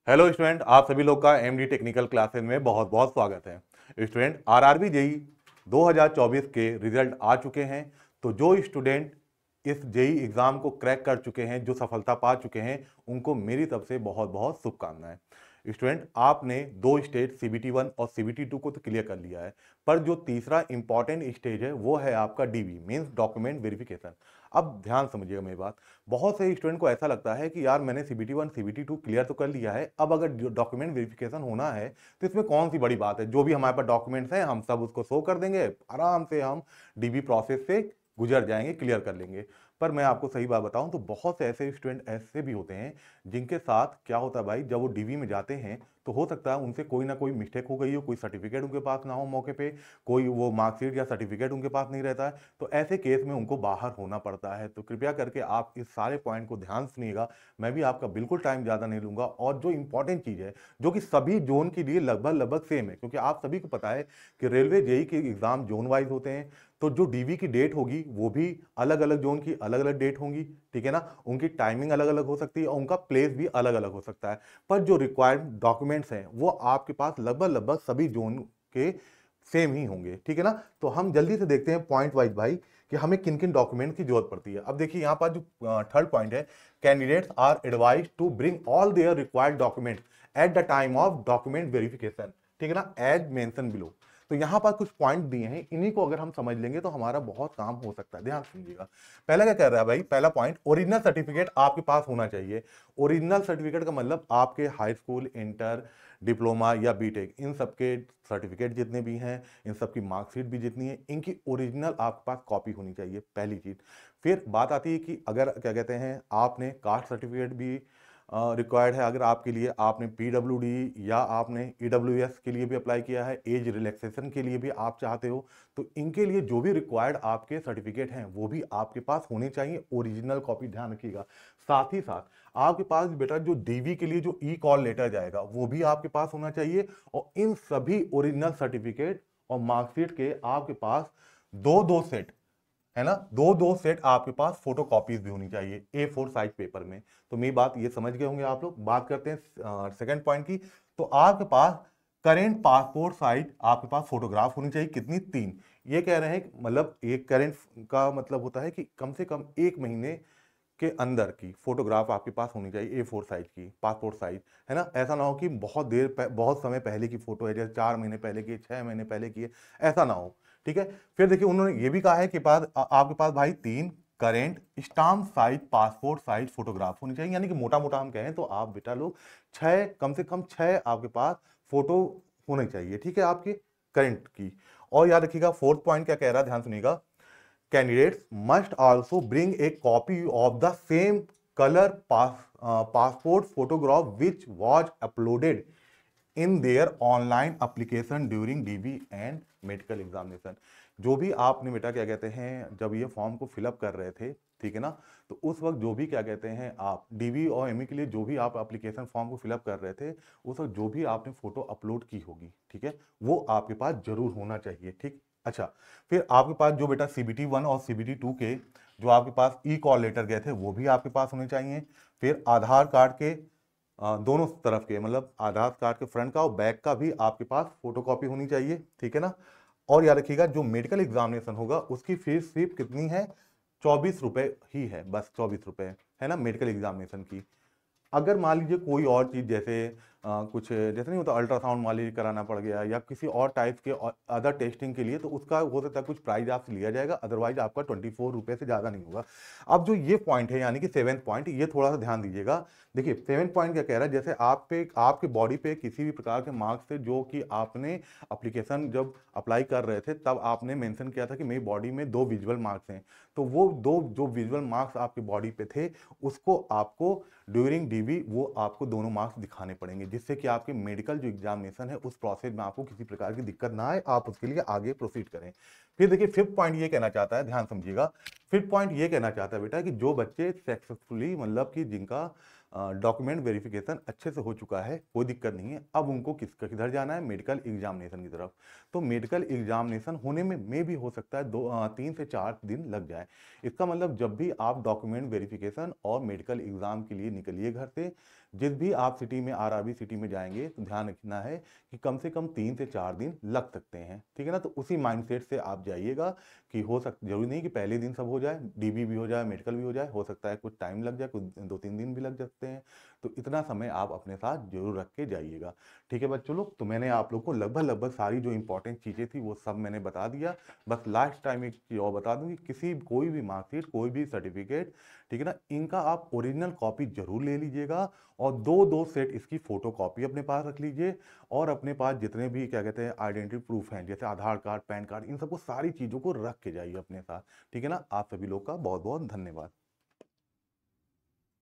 Hello student, आप सभी लोग का एमडी टेक्निकल क्लासेस में बहुत बहुत स्वागत है। स्टूडेंट, आरआरबी जेई 2024 के रिजल्ट आ चुके हैं। तो जो स्टूडेंट इस जेई एग्जाम को क्रैक कर चुके हैं, जो सफलता पा चुके हैं, उनको मेरी तरफ से बहुत बहुत शुभकामनाएं। स्टूडेंट, आपने दो स्टेज सीबीटी 1 और सीबीटी 2 को तो क्लियर कर लिया है, पर जो तीसरा इंपॉर्टेंट स्टेज है वो है आपका डीवी मींस डॉक्यूमेंट वेरिफिकेशन। अब ध्यान समझिएगा मेरी बात। बहुत से स्टूडेंट को ऐसा लगता है कि यार मैंने सीबीटी 1 सीबीटी 2 क्लियर तो कर लिया है, अब अगर डॉक्यूमेंट वेरिफिकेशन होना है तो इसमें कौन सी बड़ी बात है, जो भी हमारे पास डॉक्यूमेंट्स हैं हम सब उसको शो कर देंगे, आराम से हम डीबी प्रोसेस से गुजर जाएंगे, क्लियर कर लेंगे। पर मैं आपको सही बात बताऊं तो बहुत से ऐसे स्टूडेंट ऐसे भी होते हैं जिनके साथ क्या होता है भाई, जब वो डीवी में जाते हैं तो हो सकता है उनसे कोई ना कोई मिस्टेक हो गई हो, कोई सर्टिफिकेट उनके पास ना हो मौके पे, कोई वो मार्कशीट या सर्टिफिकेट उनके पास नहीं रहता है, तो ऐसे केस में उनको बाहर होना पड़ता है। तो कृपया करके आप इस सारे पॉइंट को ध्यान सुनिएगा। मैं भी आपका बिल्कुल टाइम ज़्यादा नहीं लूंगा। और जो इंपॉर्टेंट चीज़ है, जो कि सभी जोन के लिए लगभग लगभग सेम है, क्योंकि आप सभी को पता है कि रेलवे जेई के एग्जाम जोन वाइज होते हैं, तो जो डीवी की डेट होगी वो भी अलग अलग जोन की अलग अलग डेट होंगी, ठीक है ना। उनकी टाइमिंग अलग अलग हो सकती है और उनका प्लेस भी अलग अलग हो सकता है, पर जो रिक्वायर्ड डॉक्यूमेंट्स हैं वो आपके पास लगभग लगभग सभी जोन के सेम ही होंगे, ठीक है ना। तो हम जल्दी से देखते हैं पॉइंट वाइज भाई कि हमें किन किन डॉक्यूमेंट की जरूरत पड़ती है। अब देखिए यहाँ पर जो थर्ड पॉइंट है, candidates are advise to bring all their required documents at the time of document verification, ठीक है ना, एज मेंशन बिलो। तो यहां पर कुछ पॉइंट दिए हैं, इन्हीं को अगर हम समझ लेंगे तो हमारा बहुत काम हो सकता है। ध्यान सुनिएगा। पहला क्या कह रहा है भाई, पहला पॉइंट, ओरिजिनल सर्टिफिकेट आपके पास होना चाहिए। ओरिजिनल सर्टिफिकेट का मतलब आपके हाई स्कूल, इंटर, डिप्लोमा या बीटेक, इन सबके सर्टिफिकेट जितने भी हैं, इन सबकी मार्कशीट भी जितनी है, इनकी ओरिजिनल आपके पास कॉपी होनी चाहिए, पहली चीज। फिर बात आती है कि अगर क्या कहते हैं आपने कास्ट सर्टिफिकेट भी रिक्वायर्ड है, अगर आपके लिए आपने पीडब्ल्यूडी या आपने ईडब्ल्यूएस के लिए भी अप्लाई किया है, एज रिलैक्सेशन के लिए भी आप चाहते हो, तो इनके लिए जो भी रिक्वायर्ड आपके सर्टिफिकेट हैं वो भी आपके पास होने चाहिए, ओरिजिनल कॉपी, ध्यान रखिएगा। साथ ही साथ आपके पास बेटा जो डीवी के लिए जो ई कॉल लेटर जाएगा वो भी आपके पास होना चाहिए, और इन सभी ओरिजिनल सर्टिफिकेट और मार्कशीट के आपके पास दो दो सेट, है ना, दो दो सेट आपके पास फोटो कॉपीज भी होनी चाहिए A4 साइज पेपर में। तो मेरी बात ये समझ गए होंगे आप लोग। बात करते हैं सेकंड पॉइंट की। तो आपके पास करेंट पासपोर्ट साइज आपके पास फोटोग्राफ होनी चाहिए, कितनी, 3। ये कह रहे हैं मतलब एक करेंट का मतलब होता है कि कम से कम 1 महीने के अंदर की फोटोग्राफ आपके पास होनी चाहिए, A4 साइज की पासपोर्ट साइज, है ना। ऐसा ना हो कि बहुत समय पहले की फोटो है, जैसे 4 महीने पहले की, 6 महीने पहले की है, ऐसा ना हो, ठीक है। फिर देखिए उन्होंने ये भी कहा है कि आपके पास भाई 3 current stamp size passport size photograph होनी चाहिए, यानी कि मोटा मोटा हम कहें तो आप बेटा लोग 6, कम से कम 6 आपके पास फोटो होनी चाहिए, ठीक है, आपके करेंट की। और याद रखिएगा फोर्थ पॉइंट क्या कह रहा है, ध्यान सुनिएगा। Candidates must also bring a copy of the same color passport photograph which was uploaded in their online application during dB and medical examination. जो भी आपने बेटा क्या कहते हैं जब ये फॉर्म को फिलअप कर रहे थे, ठीक है ना, तो उस वक्त जो भी क्या कहते हैं आप डीबी और एमई के लिए जो भी आप एप्लीकेशन फॉर्म को फिलअप कर रहे थे, उस वक्त जो भी आपने फोटो अपलोड की होगी, ठीक है, वो आपके पास जरूर होना चाहिए, ठीक। अच्छा, फिर आपके पास जो बेटा सीबीटी 1 और सीबीटी 2 के जो आपके पास ई कॉल लेटर गए थे वो भी आपके पास होने चाहिए। फिर आधार कार्ड के दोनों तरफ के, मतलब आधार कार्ड के फ्रंट का और बैक का भी आपके पास फोटोकॉपी होनी चाहिए, ठीक है ना। और याद रखिएगा जो मेडिकल एग्जामिनेशन होगा उसकी फीस सिर्फ कितनी है, 24 रुपए ही है, बस 24 रुपए, है ना, मेडिकल एग्जामिनेशन की। अगर मान लीजिए कोई और चीज जैसे कुछ जैसे नहीं होता, अल्ट्रासाउंड मान लीजिए कराना पड़ गया या किसी और टाइप के अदर टेस्टिंग के लिए, तो उसका हो सकता है कुछ प्राइस आपसे लिया जाएगा, अदरवाइज आपका 24 रुपए से ज्यादा नहीं होगा। अब जो ये पॉइंट है यानी कि सेवेंथ पॉइंट, ये थोड़ा सा ध्यान दीजिएगा। देखिए सेवेंथ पॉइंट क्या कह रहा है, जैसे आप पे आपके बॉडी पे किसी भी प्रकार के मार्क्स थे जो कि आपने एप्लीकेशन जब अप्लाई कर रहे थे तब आपने मेंशन किया था कि मेरी बॉडी में 2 विजुअल मार्क्स हैं, तो वो दो जो विजुअल मार्क्स आपके बॉडी पे थे उसको आपको ड्यूरिंग डीबी वो आपको दोनों मार्क्स दिखाने पड़ेंगे, जिससे कि आपके मेडिकल जो एग्जामिनेशन है उस प्रोसेस में आपको किसी प्रकार की दिक्कत ना आए, आप उसके लिए आगे प्रोसीड करें। फिर देखिए फिफ्थ पॉइंट ये कहना चाहता है, ध्यान समझिएगा। फिफ्थ पॉइंट ये कहना चाहता है बेटा कि जो बच्चे सक्सेसफुली मतलब कि जिनका डॉक्यूमेंट वेरिफिकेशन अच्छे से हो चुका है, कोई दिक्कत नहीं है, अब उनको किधर जाना है, मेडिकल एग्जामिनेशन की तरफ। तो मेडिकल एग्जामिनेशन होने में भी हो सकता है 3 से 4 दिन लग जाए। इसका मतलब जब भी आप डॉक्यूमेंट वेरिफिकेशन और मेडिकल एग्जाम के लिए निकलिए घर से, जिस भी आप सिटी में आरआरबी सिटी में जाएंगे तो ध्यान रखना है कि कम से कम 3 से 4 दिन लग सकते हैं, ठीक है ना। तो उसी माइंडसेट से आप जाइएगा कि जरूरी नहीं कि पहले दिन सब हो जाए, डीबी भी हो जाए, मेडिकल भी हो जाए, हो सकता है कुछ टाइम लग जाए, कुछ 2-3 दिन भी लग सकते हैं। तो इतना समय आप अपने साथ जरूर रख के जाइएगा, ठीक है बच्चों लोग। तो मैंने आप लोग को लगभग लगभग सारी जो इंपॉर्टेंट चीज़ें थी वो सब मैंने बता दिया। बस लास्ट टाइम एक चीज़ और बता दूं कि कोई भी मार्कशीट, कोई भी सर्टिफिकेट, ठीक है ना, इनका आप ओरिजिनल कॉपी जरूर ले लीजिएगा और दो दो सेट इसकी फोटो कॉपी अपने पास रख लीजिए। और अपने पास जितने भी क्या कहते हैं आइडेंटिटी प्रूफ हैं, जैसे आधार कार्ड, पैन कार्ड, इन सबको सारी चीज़ों को रख के जाइए अपने साथ, ठीक है ना। आप सभी लोग का बहुत बहुत धन्यवाद।